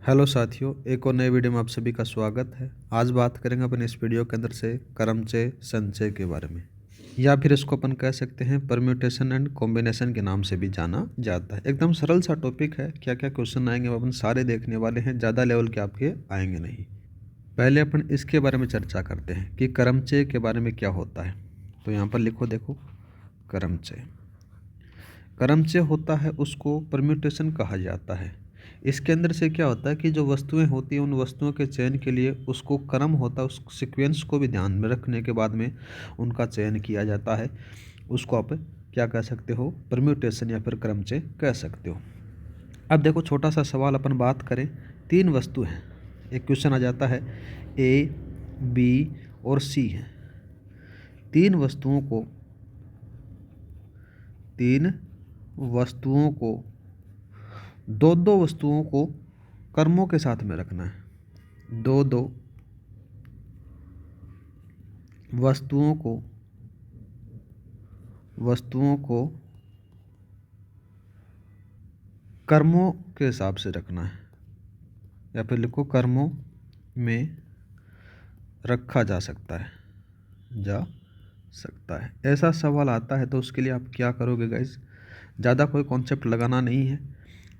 Hello साथियों, एक और नए वीडियो में आप सभी का स्वागत है। आज बात करेंगे अपन इस वीडियो के अंदर से क्रमचय संचय के बारे में, या फिर इसको अपन कह सकते हैं परम्यूटेशन एंड कॉम्बिनेशन के नाम से भी जाना जाता है। एकदम सरल सा टॉपिक है, क्या क्या क्वेश्चन आएंगे वो अपन सारे देखने वाले हैं, ज़्यादा लेवल के आपके आएंगे नहीं। पहले अपन इसके बारे में चर्चा करते हैं कि क्रमचय के बारे में क्या होता है। तो यहाँ पर लिखो, देखो, क्रमचय। क्रमचय होता है उसको परम्यूटेशन कहा जाता है। इसके अंदर से क्या होता है कि जो वस्तुएं होती हैं उन वस्तुओं के चयन के लिए उसको क्रम होता है, उस सीक्वेंस को भी ध्यान में रखने के बाद में उनका चयन किया जाता है। उसको आप क्या कह सकते हो, परम्यूटेशन या फिर क्रमचय कह सकते हो। अब देखो, छोटा सा सवाल अपन बात करें। 3 वस्तु हैं, एक क्वेश्चन आ जाता है, ए, बी और सी है। 3 वस्तुओं को दो वस्तुओं को कर्मों के साथ में रखना है। दो वस्तुओं को कर्मों के हिसाब से रखना है, या फिर लिखो कर्मों में रखा जा सकता है। ऐसा सवाल आता है तो उसके लिए आप क्या करोगे गाइज, ज़्यादा कोई कॉन्सेप्ट लगाना नहीं है।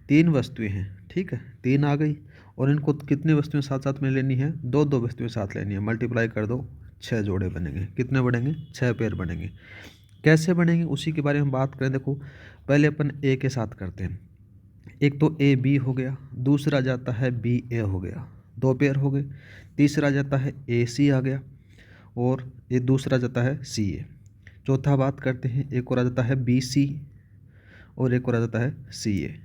3 वस्तुएं हैं, ठीक है, 3 आ गई, और इनको कितनी वस्तुएं साथ साथ में लेनी है, दो वस्तुएं साथ लेनी है। मल्टीप्लाई कर दो, 6 जोड़े बनेंगे। कितने बनेंगे? 6 पेयर बनेंगे। कैसे बनेंगे उसी के बारे में बात करें। देखो, पहले अपन ए के साथ करते हैं। एक तो ए बी हो गया, दूसरा जाता है बी ए हो गया, 2 पेयर हो गए। तीसरा जाता है ए सी आ गया, और ये दूसरा जाता है सी ए। चौथा बात करते हैं, एक और आ जाता है बी सी, और एक और आ जाता है सी ए।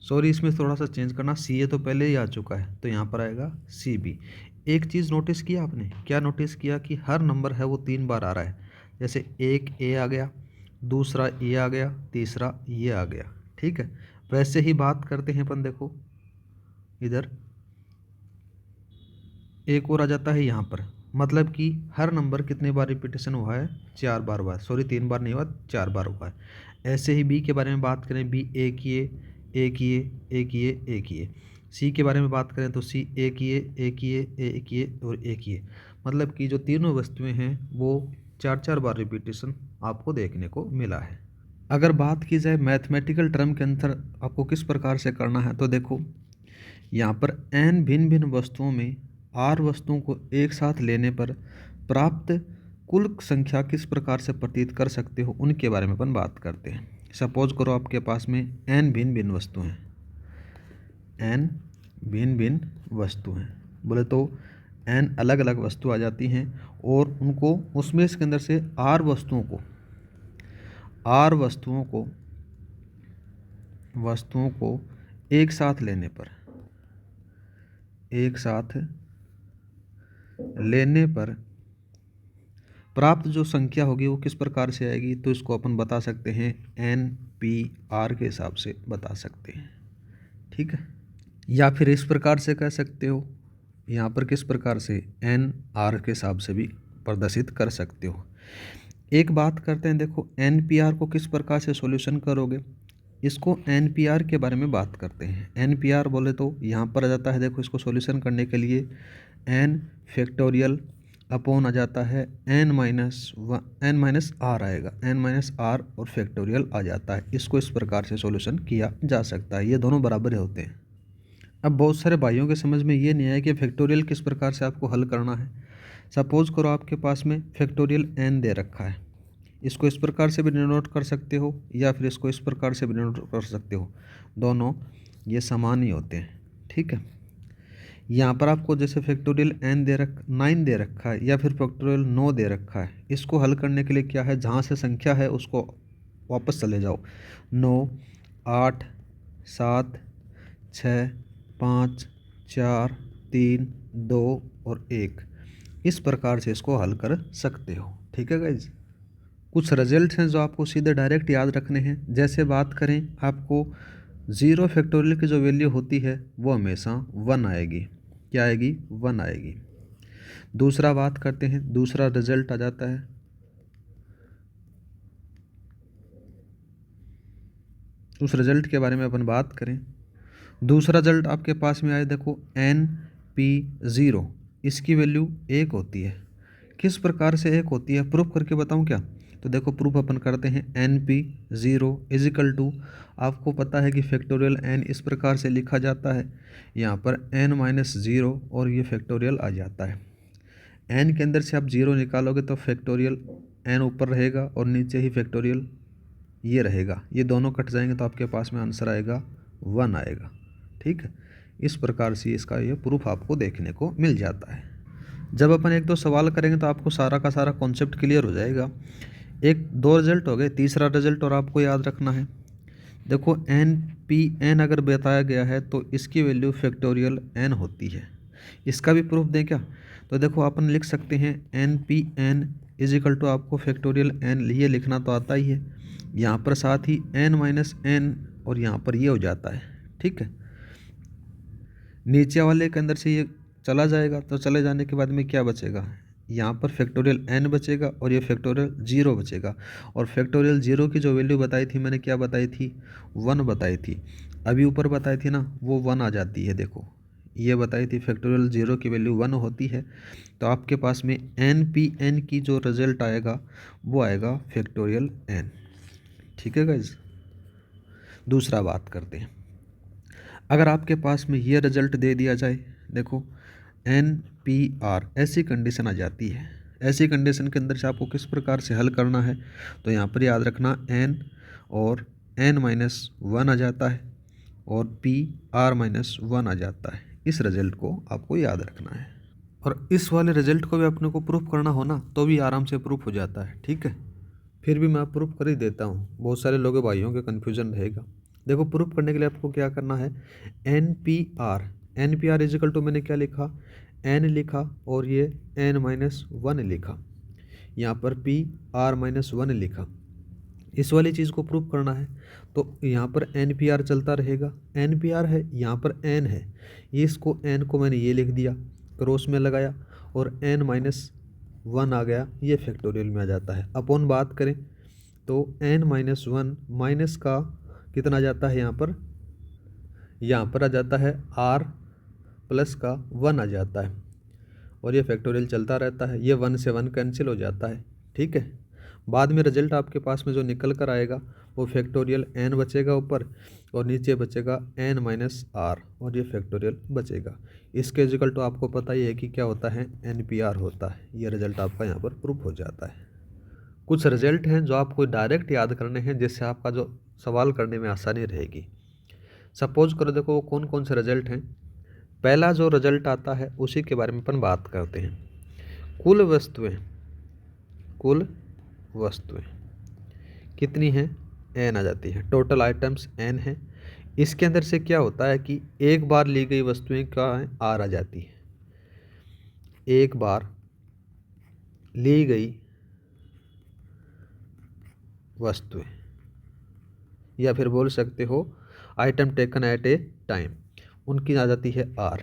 सॉरी, इसमें थोड़ा सा चेंज करना, सी ए तो पहले ही आ चुका है तो यहाँ पर आएगा सी बी। एक चीज़ नोटिस किया आपने, क्या नोटिस किया कि हर नंबर है वो 3 बार आ रहा है। जैसे एक ए आ गया, दूसरा ए आ गया, तीसरा ये आ गया, ठीक है। वैसे ही बात करते हैं अपन, देखो इधर एक और आ जाता है यहाँ पर। मतलब कि हर नंबर कितने बार रिपीटेशन हुआ है? 4 बार हुआ है। सॉरी, 3 बार नहीं हुआ, 4 बार हुआ है। ऐसे ही बी के बारे में बात करें, बी एक ये, एक ये, एक ये, एक ये। सी के बारे में बात करें तो सी एक ये, एक ये, एक ये और एक ये। मतलब कि जो तीनों वस्तुएं हैं वो 4 बार रिपीटेशन आपको देखने को मिला है। अगर बात की जाए मैथमेटिकल टर्म के अंदर आपको किस प्रकार से करना है, तो देखो यहाँ पर n भिन्न भिन्न वस्तुओं में r वस्तुओं को एक साथ लेने पर प्राप्त कुल संख्या किस प्रकार से प्रतीत कर सकते हो, उनके बारे में अपन बात करते हैं। सपोज करो आपके पास में n भिन्न भिन्न वस्तु हैं, n भिन्न भिन्न वस्तु हैं, बोले तो n अलग अलग वस्तु आ जाती हैं, और उनको उसमें इसके अंदर से r वस्तुओं को एक साथ लेने पर प्राप्त जो संख्या होगी वो किस प्रकार से आएगी, तो इसको अपन बता सकते हैं एन पी आर के हिसाब से बता सकते हैं, ठीक है। या फिर इस प्रकार से कह सकते हो, यहाँ पर किस प्रकार से एन आर के हिसाब से भी प्रदर्शित कर सकते हो। एक बात करते हैं, देखो एन पी आर को किस प्रकार से सॉल्यूशन करोगे, इसको एन पी आर के बारे में बात करते हैं। एन पी आर बोले तो यहाँ पर आ जाता है, देखो इसको सॉल्यूशन करने के लिए एन फैक्टोरियल अपॉन आ जाता है एन माइनस आर आएगा, एन माइनस आर और फैक्टोरियल आ जाता है। इसको इस प्रकार से सॉल्यूशन किया जा सकता है, ये दोनों बराबर होते हैं। अब बहुत सारे भाइयों के समझ में ये नहीं आया कि फैक्टोरियल किस प्रकार से आपको हल करना है। सपोज करो आपके पास में फैक्टोरियल एन दे रखा है, इसको इस प्रकार से भी डिनोट कर सकते हो, या फिर इसको इस प्रकार से भी डिनोट कर सकते हो। दोनों ये समान ही होते हैं, ठीक है। यहाँ पर आपको जैसे फैक्टोरियल n 9 दे रखा है, या फिर फैक्टोरियल 9 दे रखा है। इसको हल करने के लिए क्या है, जहाँ से संख्या है उसको वापस चले जाओ। 9, 8, 7, 6, 5, 4, 3, 2 और 1, इस प्रकार से इसको हल कर सकते हो, ठीक है गाइज। कुछ रिजल्ट हैं जो आपको सीधे डायरेक्ट याद रखने हैं। जैसे बात करें, आपको 0 फैक्टोरियल की जो वैल्यू होती है वो हमेशा 1 आएगी। क्या आएगी? 1 आएगी। दूसरा बात करते हैं, दूसरा रिजल्ट आ जाता है, उस रिजल्ट के बारे में अपन बात करें दूसरा रिजल्ट आपके पास में आया, देखो NP0, इसकी वैल्यू 1 होती है। किस प्रकार से 1 होती है, प्रूफ करके बताऊं क्या? तो देखो प्रूफ अपन करते हैं। NP0 इजिकल टू, आपको पता है कि फैक्टोरियल n इस प्रकार से लिखा जाता है, यहाँ पर n-0 और ये फैक्टोरियल आ जाता है। n के अंदर से आप 0 निकालोगे तो फैक्टोरियल n ऊपर रहेगा और नीचे ही फैक्टोरियल ये रहेगा, ये दोनों कट जाएंगे तो आपके पास में आंसर आएगा 1 आएगा। ठीक है, इस प्रकार से इसका ये प्रूफ आपको देखने को मिल जाता है। जब अपन एक दो सवाल करेंगे तो आपको सारा का सारा कॉन्सेप्ट क्लियर हो जाएगा। एक दो रिजल्ट हो गए, तीसरा रिजल्ट और आपको याद रखना है। देखो NPN अगर बताया गया है तो इसकी वैल्यू फैक्टोरियल n होती है। इसका भी प्रूफ दें क्या? तो देखो अपन लिख सकते हैं NPN इजिकल टू, आपको फैक्टोरियल n ये लिखना तो आता ही है, यहाँ पर साथ ही n-n और यहाँ पर ये हो जाता है। ठीक है, नीचे वाले के अंदर से ये चला जाएगा तो चले जाने के बाद में क्या बचेगा, यहाँ पर फैक्टोरियल n बचेगा और ये फैक्टोरियल 0 बचेगा। और फैक्टोरियल 0 की जो वैल्यू बताई थी मैंने, क्या बताई थी, 1 बताई थी। अभी ऊपर बताई थी ना, वो 1 आ जाती है। देखो ये बताई थी फैक्टोरियल 0 की वैल्यू 1 होती है, तो आपके पास में NPN की जो रिजल्ट आएगा वो आएगा फैक्टोरियल n। ठीक है गाइज, दूसरा बात करते हैं। अगर आपके पास में ये रिजल्ट दे दिया जाए, देखो NPR, ऐसी कंडीशन आ जाती है। ऐसी कंडीशन के अंदर से आपको किस प्रकार से हल करना है, तो यहाँ पर याद रखना n और n-1 आ जाता है और PR-1 आ जाता है। इस रिजल्ट को आपको याद रखना है, और इस वाले रिजल्ट को भी अपने को प्रूफ करना हो ना तो भी आराम से प्रूफ हो जाता है। ठीक है, फिर भी मैं प्रूफ कर ही देता हूँ, बहुत सारे लोगों भाइयों के कन्फ्यूजन रहेगा। देखो प्रूफ करने के लिए आपको क्या करना है, NPR इजिकल टू, मैंने क्या लिखा, n लिखा और ये n-1 लिखा, यहाँ पर PR-1 लिखा। इस वाली चीज़ को प्रूफ करना है तो यहाँ पर NPR चलता रहेगा। NPR है, यहाँ पर n है, ये इसको n को मैंने ये लिख दिया, क्रॉस में लगाया और n-1 आ गया, ये फैक्टोरियल में आ जाता है। अपॉन बात करें तो n-1 माइनस का कितना आ जाता है, यहाँ पर आ जाता है r प्लस का 1 आ जाता है, और ये फैक्टोरियल चलता रहता है, ये 1 से 1 कैंसिल हो जाता है। ठीक है, बाद में रिजल्ट आपके पास में जो निकल कर आएगा वो फैक्टोरियल n बचेगा ऊपर और नीचे बचेगा n-r और ये फैक्टोरियल बचेगा। इसके इक्वल टू आपको पता ही है कि क्या होता है, NPR होता है। ये रिजल्ट आपका यहाँ पर प्रूफ हो जाता है। कुछ रिजल्ट हैं जो आपको डायरेक्ट याद करने हैं, जिससे आपका जो सवाल करने में आसानी रहेगी। सपोज करो, देखो वो कौन कौन से रिजल्ट हैं। पहला जो रिजल्ट आता है उसी के बारे में अपन बात करते हैं। कुल वस्तुएं कितनी हैं, n आ जाती है, टोटल आइटम्स n है। इसके अंदर से क्या होता है कि एक बार ली गई वस्तुएं क्या है, r आ जाती है। एक बार ली गई वस्तुएं, या फिर बोल सकते हो item taken at a time, उनकी आ जाती है r।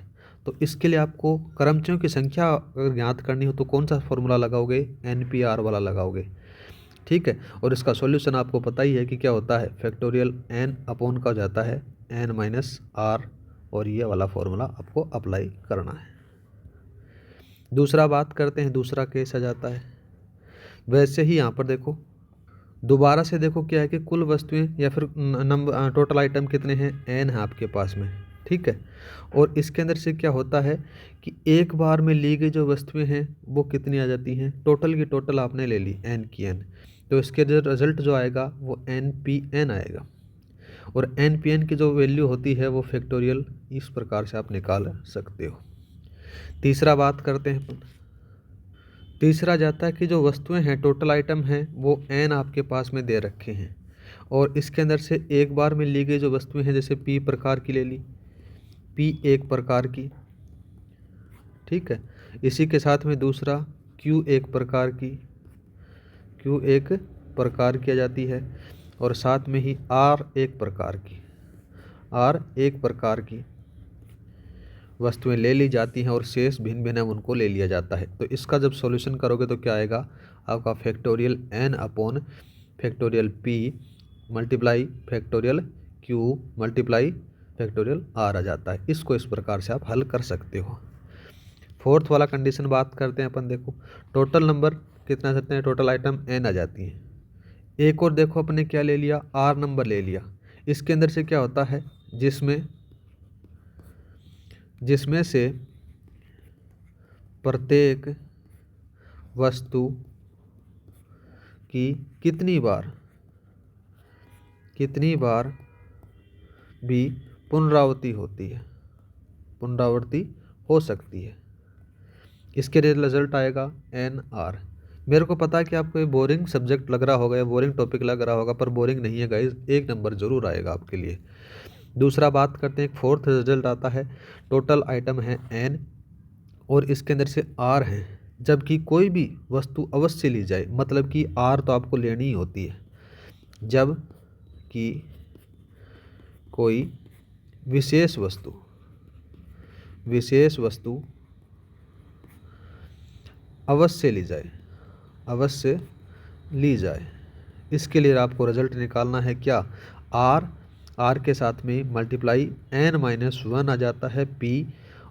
तो इसके लिए आपको कर्मचारियों की संख्या अगर ज्ञात करनी हो तो कौन सा फॉर्मूला लगाओगे, NPR वाला लगाओगे। ठीक है, और इसका सॉल्यूशन आपको पता ही है कि क्या होता है, फैक्टोरियल n अपॉन का हो जाता है n-r, और ये वाला फॉर्मूला आपको अप्लाई करना है। दूसरा बात करते हैं, दूसरा केस आ जाता है। वैसे ही यहाँ पर देखो दोबारा से, देखो क्या है कि कुल वस्तुएं या फिर नंबर टोटल आइटम कितने हैं, n है आपके पास में। ठीक है, और इसके अंदर से क्या होता है कि एक बार में ली गई जो वस्तुएं हैं वो कितनी आ जाती हैं, टोटल की टोटल आपने ले ली n की n, तो इसके जो रिजल्ट जो आएगा वो NPN आएगा, और NPN की जो वैल्यू होती है वो फैक्टोरियल इस प्रकार से आप निकाल सकते हो। तीसरा बात करते हैं, तीसरा जाता है कि जो वस्तुएं हैं, टोटल आइटम हैं, वो n आपके पास में दे रखे हैं, और इसके अंदर से एक बार में ली गई जो वस्तुएं हैं, जैसे P प्रकार की ले ली, P एक प्रकार की। ठीक है, इसी के साथ में दूसरा Q एक प्रकार की, Q एक प्रकार की आ जाती है, और साथ में ही R एक प्रकार की, R एक प्रकार की वस्तुएं ले ली जाती हैं, और शेष भिन्न भिन्न उनको ले लिया जाता है। तो इसका जब सॉल्यूशन करोगे तो क्या आएगा आपका, फैक्टोरियल n अपॉन factorial P multiply factorial Q multiply factorial R आ जाता है। इसको इस प्रकार से आप हल कर सकते हो। फोर्थ वाला कंडीशन बात करते हैं अपन। देखो टोटल नंबर कितना सकते हैं, टोटल आइटम n आ जाती है। एक और देखो अपने क्या ले लिया, r नंबर ले लिया। इसके अंदर से क्या होता है, जिसमें से प्रत्येक वस्तु की कितनी बार भी पुनरावृत्ति हो सकती है। इसके रिजल्ट आएगा NR। मेरे को पता है कि आपको ये बोरिंग सब्जेक्ट लग रहा होगा या बोरिंग टॉपिक लग रहा होगा, पर बोरिंग नहीं है गाइस, 1 नंबर जरूर आएगा आपके लिए। दूसरा बात करते हैं, फोर्थ रिजल्ट आता है, टोटल आइटम है N और इसके अंदर से R है, जबकि कोई भी वस्तु अवश्य ली जाए, मतलब कि R तो आपको लेनी ही होती है, जब कि कोई विशेष वस्तु अवश्य ली जाए। इसके लिए आपको रिजल्ट निकालना है क्या, R के साथ में मल्टीप्लाई n-1 आ जाता है P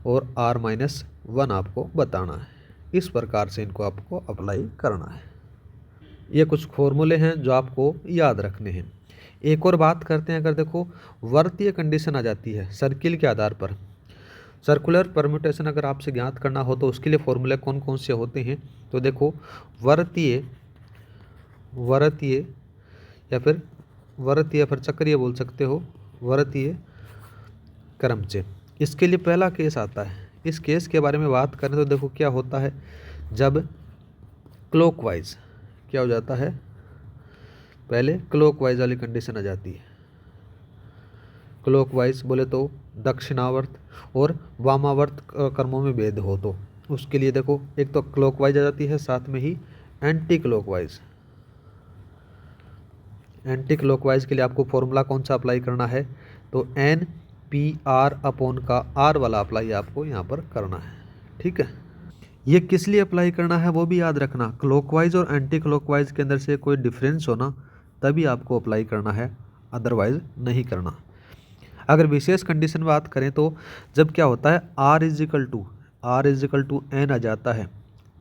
और R-1 आपको बताना है। इस प्रकार से इनको आपको अप्लाई करना है। ये कुछ फॉर्मूले हैं जो आपको याद रखने हैं। एक और बात करते हैं, अगर देखो वर्तीय कंडीशन आ जाती है सर्किल के आधार पर, सर्कुलर परम्यूटेशन अगर आपसे ज्ञात करना हो तो उसके लिए फॉर्मूले कौन कौन से होते हैं। तो देखो वर्तीय या फिर चक्रीय बोल सकते हो, वर्तीय क्रमचय। इसके लिए पहला केस आता है। इस केस के बारे में बात करें तो देखो क्या होता है, जब क्लॉकवाइज क्या हो जाता है, पहले क्लॉकवाइज वाली कंडीशन आ जाती है। क्लॉकवाइज बोले तो दक्षिणावर्त और वामावर्त क्रमों में भेद हो, तो उसके लिए देखो एक तो क्लॉकवाइज आ जाती है, साथ में ही एंटी क्लॉकवाइज के लिए आपको फॉर्मूला कौन सा अप्लाई करना है, तो NPR अपॉन का R वाला अप्लाई आपको यहाँ पर करना है। ठीक है, ये किस लिए अप्लाई करना है वो भी याद रखना। क्लॉकवाइज और एंटी क्लॉकवाइज के अंदर से कोई डिफरेंस होना तभी आपको अप्लाई करना है, अदरवाइज नहीं करना। अगर विशेष कंडीशन बात करें तो जब क्या होता है, R is equal to N आ जाता है,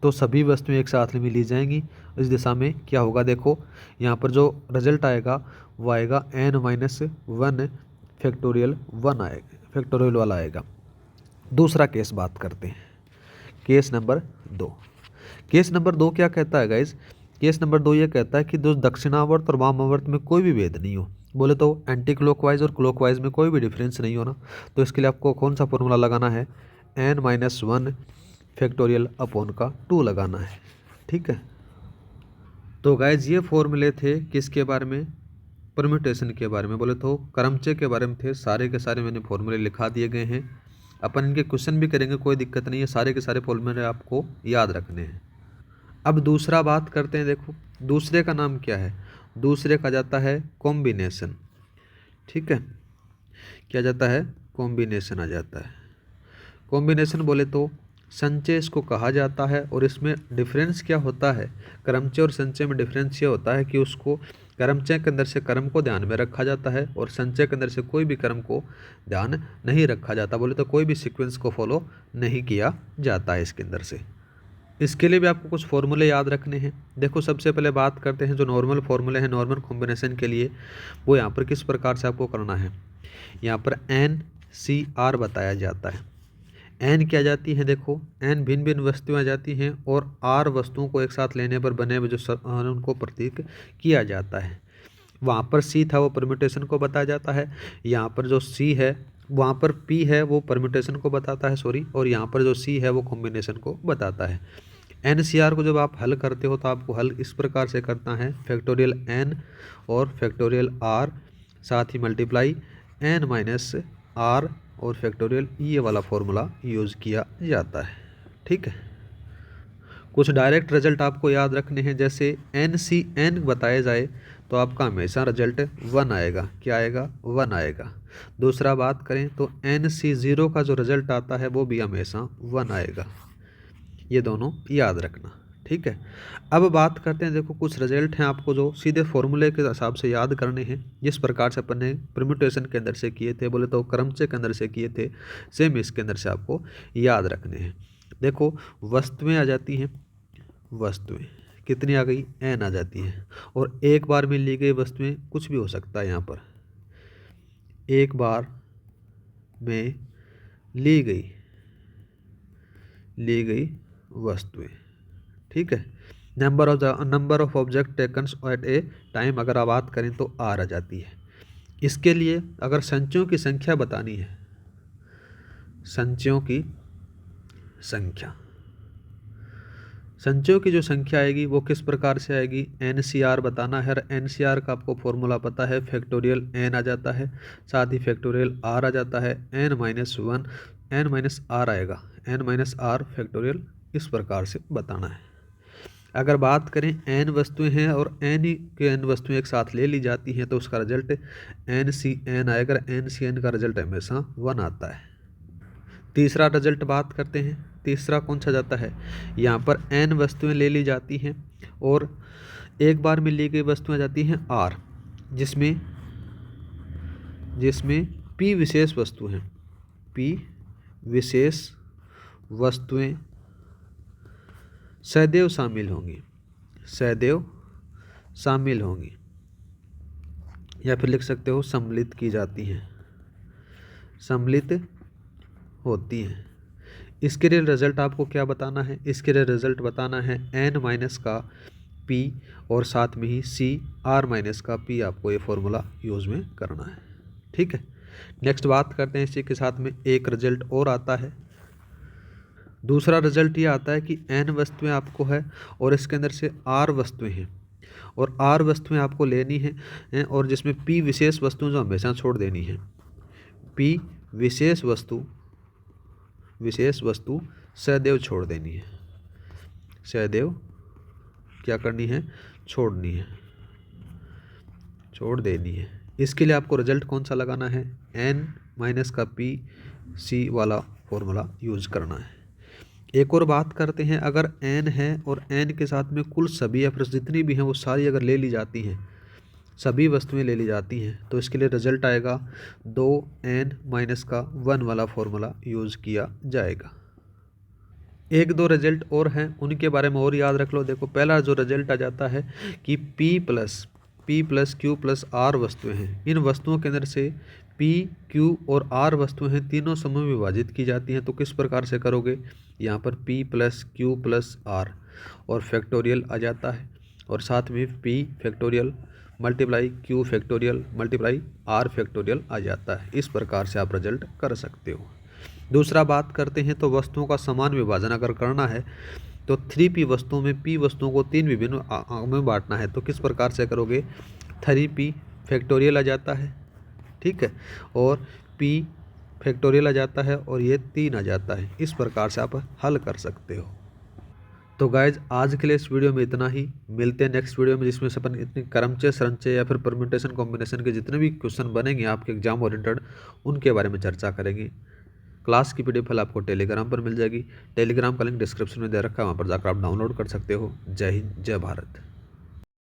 तो सभी वस्तुएं एक साथ में ली जाएंगी। इस दिशा में क्या होगा, देखो यहाँ पर जो रिजल्ट आएगा वो आएगा n-1 फैक्टोरियल 1 आएगा, फैक्टोरियल वाला आएगा। दूसरा केस बात करते हैं, केस नंबर 2। केस नंबर 2 क्या कहता है गाइज, केस नंबर 2 ये कहता है कि जो दक्षिणावर्त और वामावर्त में कोई भी भेद नहीं हो, बोले तो एंटी क्लॉकवाइज और क्लॉकवाइज में कोई भी डिफरेंस नहीं होना, तो इसके लिए आपको कौन सा फॉर्मूला लगाना है, n-1 फैक्टोरियल अपॉन का 2 लगाना है। ठीक है, तो गाइज ये फॉर्मूले थे किसके बारे में, परम्यूटेशन के बारे में, बोले तो क्रमचय के बारे में थे। सारे के सारे मैंने फॉर्मूले लिखा दिए गए हैं, अपन इनके क्वेश्चन भी करेंगे, कोई दिक्कत नहीं है, सारे के सारे फॉर्मूले आपको याद रखने हैं। अब दूसरा बात करते हैं, देखो दूसरे का नाम क्या है, दूसरे का जाता है कॉम्बिनेशन। ठीक है, क्या जाता है, कॉम्बिनेशन आ जाता है। कॉम्बिनेशन बोले तो संचय इसको कहा जाता है, और इसमें डिफरेंस क्या होता है, क्रमचय और संचय में डिफरेंस ये होता है कि उसको क्रमचय के अंदर से क्रम को ध्यान में रखा जाता है और संचय के अंदर से कोई भी क्रम को ध्यान नहीं रखा जाता, बोले तो कोई भी सीक्वेंस को फॉलो नहीं किया जाता है इसके अंदर से। इसके लिए भी आपको कुछ फॉर्मूले याद रखने हैं। देखो सबसे पहले बात करते हैं जो नॉर्मल फॉर्मूले हैं नॉर्मल कॉम्बिनेशन के लिए, वो यहाँ पर किस प्रकार से आपको करना है। यहाँ पर NCR बताया जाता है। N क्या जाती है, देखो N भिन्न भिन्न वस्तुएं आ जाती हैं और R वस्तुओं को एक साथ लेने पर बने हुए जो उनको प्रतीक किया जाता है। वहाँ पर C था वो परम्यूटेशन को बताया जाता है, यहाँ पर जो C है वहाँ पर P है वो परम्यूटेशन को बताता है, सॉरी, और यहाँ पर जो C है वो कॉम्बिनेशन को बताता है। NCR को जब आप हल करते हो तो आपको हल इस प्रकार से करना है, फैक्टोरियल N और फैक्टोरियल R, साथ ही मल्टीप्लाई N-R और फैक्टोरियल, ये वाला फॉर्मूला यूज़ किया जाता है। ठीक है, कुछ डायरेक्ट रिजल्ट आपको याद रखने हैं, जैसे NCN बताया जाए तो आपका हमेशा रिजल्ट 1 आएगा। क्या आएगा, 1 आएगा। दूसरा बात करें तो NC0 का जो रिजल्ट आता है वो भी हमेशा 1 आएगा। ये दोनों याद रखना। ठीक है। अब बात करते हैं, देखो कुछ रिजल्ट हैं आपको जो सीधे फॉर्मूले के हिसाब से याद करने हैं, जिस प्रकार से अपन ने परम्यूटेशन के अंदर से किए थे, बोले तो क्रमचय के अंदर से किए थे, सेम इसके अंदर से आपको याद रखने हैं। देखो वस्तुएं आ जाती हैं, वस्तुएं कितनी आ गई, एन आ जाती हैं, और एक बार में ली गई वस्तुएं कुछ भी हो सकता है, यहाँ पर एक बार में ली गई वस्तुएं, ठीक है। Number of object taken at a time अगर आप बात करें तो आर आ जाती है। इसके लिए अगर संचयों की संख्या बतानी है, संचयों की जो संख्या आएगी वो किस प्रकार से आएगी, NCR बताना है। NCR का आपको फॉर्मूला पता है, फैक्टोरियल n आ जाता है, साथ ही फैक्टोरियल r आ जाता है, n-1 n-r आएगा, n-r फैक्टोरियल, इस प्रकार से बताना है। अगर बात करें n वस्तुएं हैं और n के n वस्तुएं एक साथ ले ली जाती हैं तो उसका रिजल्ट NCN आएगा। NCN का रिजल्ट हमेशा 1 आता है। तीसरा रिजल्ट बात करते हैं, तीसरा कौन सा जाता है, यहाँ पर n वस्तुएं ले ली जाती हैं और एक बार में ली गई वस्तुएं जाती हैं R, जिसमें P विशेष वस्तु हैं, P विशेष वस्तुएं सदैव शामिल होंगी, या फिर लिख सकते हो सम्मिलित की जाती हैं, सम्मिलित होती हैं। इसके लिए रिजल्ट आपको क्या बताना है, इसके लिए रिजल्ट बताना है n- का p और साथ में ही CR- का p, आपको ये फॉर्मूला यूज में करना है, ठीक है। नेक्स्ट बात करते हैं, इसी के साथ में एक रिजल्ट और आता है। दूसरा रिजल्ट ये आता है कि n वस्तुएं आपको है और इसके अंदर से r वस्तुएं हैं, और r वस्तुएं आपको लेनी है और जिसमें p विशेष वस्तुएं जो हमेशा छोड़ देनी है, p विशेष वस्तु सदैव छोड़ देनी है, सदैव क्या करनी है, छोड़ देनी है। इसके लिए आपको रिजल्ट कौन सा लगाना है, n- का p c वाला फॉर्मूला यूज करना है। एक और बात करते हैं, अगर n है और n के साथ में कुल सभी या फिर जितनी भी हैं वो सारी अगर ले ली जाती हैं, सभी वस्तुएं ले ली जाती हैं, तो इसके लिए रिजल्ट आएगा 2n- का 1 वाला फॉर्मूला यूज़ किया जाएगा। एक दो रिजल्ट और हैं, उनके बारे में और याद रख लो। देखो पहला जो रिजल्ट आ जाता है कि P plus Q plus R वस्तुएं हैं, इन वस्तुओं के अंदर से P, Q और R वस्तुएं हैं, तीनों समूह में विभाजित की जाती हैं। तो किस प्रकार से करोगे, यहाँ पर P plus Q plus R और फैक्टोरियल आ जाता है, और साथ में P factorial multiply Q factorial multiply R factorial आ जाता है। इस प्रकार से आप रिजल्ट कर सकते हो। दूसरा बात करते हैं, तो वस्तुओं का समान विभाजन अगर करना है तो 3P वस्तुओं में P वस्तुओं को 3 विभिन्न में बांटना है, तो किस प्रकार से करोगे, 3P फैक्टोरियल आ जाता है, ठीक है, और P फैक्टोरियल आ जाता है और ये 3 आ जाता है। इस प्रकार से आप हल कर सकते हो। तो गाइज आज के लिए इस वीडियो में इतना ही, मिलते हैं नेक्स्ट वीडियो में, जिसमें से अपन इतनी क्रमचय संचय या फिर परम्यूटेशन कॉम्बिनेशन के जितने भी क्वेश्चन बनेंगे आपके एग्जाम ओरिएंटेड, उनके बारे में चर्चा करेंगे। क्लास की PDF फाइल आपको टेलीग्राम पर मिल जाएगी, टेलीग्राम का लिंक डिस्क्रिप्शन में दे रखा है, वहाँ पर जाकर आप डाउनलोड कर सकते हो। जय हिंद, जय भारत।